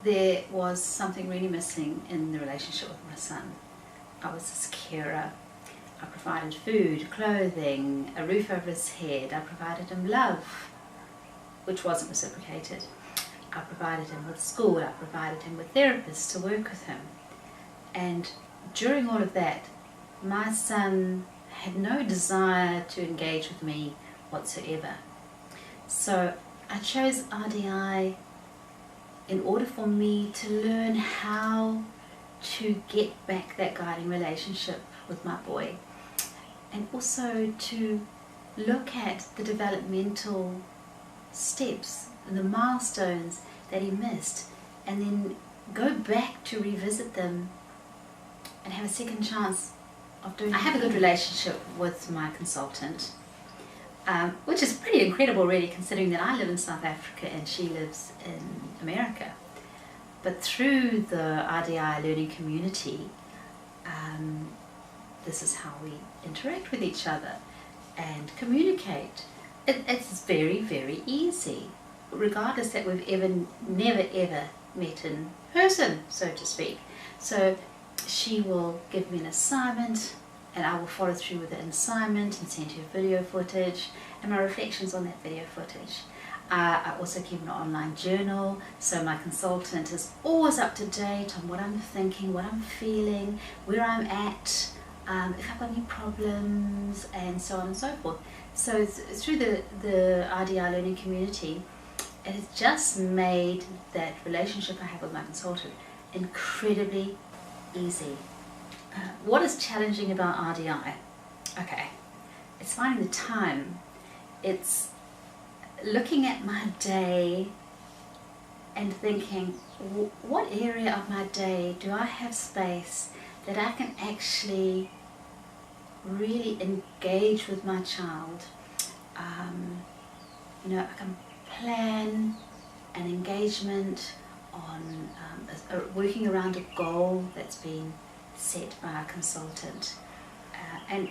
there was something really missing in the relationship with my son. I was his carer. I provided food, clothing, a roof over his head. I provided him love, which wasn't reciprocated. I provided him with school. I provided him with therapists to work with him. And during all of that, my son had no desire to engage with me whatsoever. So I chose RDI in order for me to learn how to get back that guiding relationship with my boy, and also to look at the developmental steps and the milestones that he missed, and then go back to revisit them and have a second chance of doing it. I have a good relationship with my consultant, which is pretty incredible really, considering that I live in South Africa and she lives in America. But through the RDI learning community, this is how we interact with each other and communicate. It's very, very easy, regardless that we've never ever met in person, so to speak. So she will give me an assignment and I will follow through with the assignment and send her video footage and my reflections on that video footage. I also keep an online journal, so my consultant is always up to date on what I'm thinking, what I'm feeling, where I'm at, if I've got any problems, and so on and so forth. So through the RDI learning community, it has just made that relationship I have with my consultant incredibly easy. What is challenging about RDI? Okay, it's finding the time. It's looking at my day and thinking, what area of my day do I have space that I can actually really engage with my child? I can plan an engagement on working around a goal that's been set by a consultant. And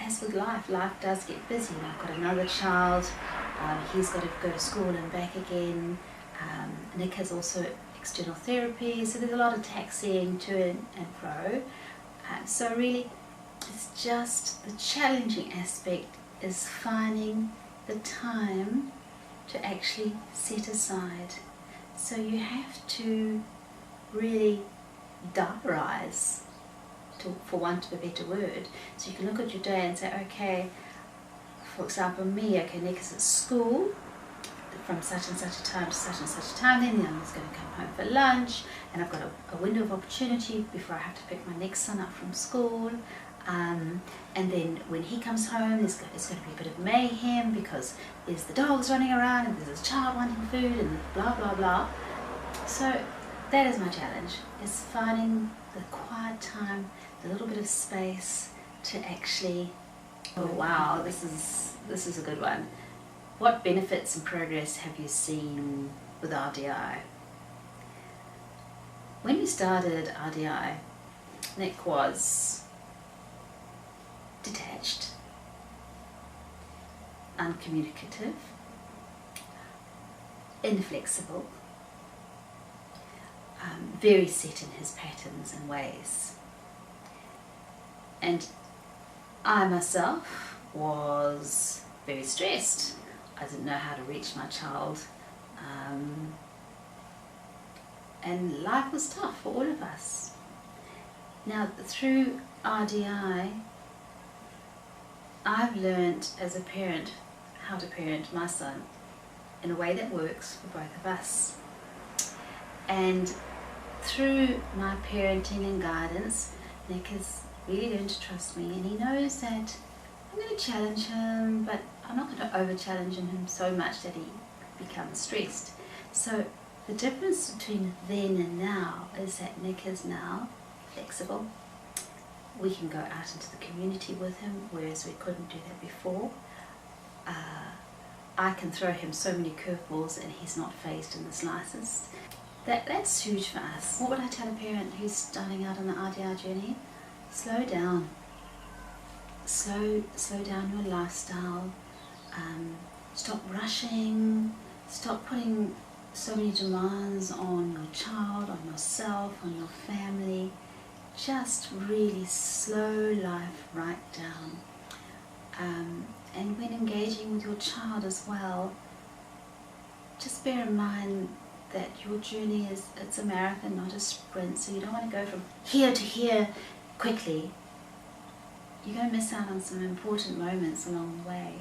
as with life does get busy. I've got another child, he's got to go to school and back again. Nick has also external therapy, so there's a lot of taxiing to and fro. So really, it's just the challenging aspect is finding the time to actually set aside. So you have to really diarise, for want of a better word. So you can look at your day and say, okay, for example, me, okay, Nick is at school from such and such a time to such and such a time, then I'm just going to come home for lunch, and I've got a window of opportunity before I have to pick my next son up from school. And then when he comes home, there's going to be a bit of mayhem because there's the dogs running around and there's a child wanting food and blah, blah, blah. So that is my challenge, is finding the quiet time, the little bit of space to actually, oh wow, this is a good one. What benefits and progress have you seen with RDI? When we started RDI, Nick was detached, uncommunicative, inflexible, very set in his patterns and ways. And I myself was very stressed. I didn't know how to reach my child, and life was tough for all of us. Now, through RDI, I've learned as a parent how to parent my son in a way that works for both of us. And through my parenting and guidance, Nick has really learned to trust me, and he knows that I'm going to challenge him, but I'm not going to over-challenge him so much that he becomes stressed. So the difference between then and now is that Nick is now flexible. We can go out into the community with him, whereas we couldn't do that before. I can throw him so many curveballs and he's not fazed in the slightest. That's huge for us. What would I tell a parent who's starting out on the RDI journey? Slow down. Slow down your lifestyle. Stop rushing. Stop putting so many demands on your child, on yourself, on your family. Just really slow life right down. And when engaging with your child as well, just bear in mind that your journey it's a marathon, not a sprint. So you don't want to go from here to here quickly. You're going to miss out on some important moments along the way.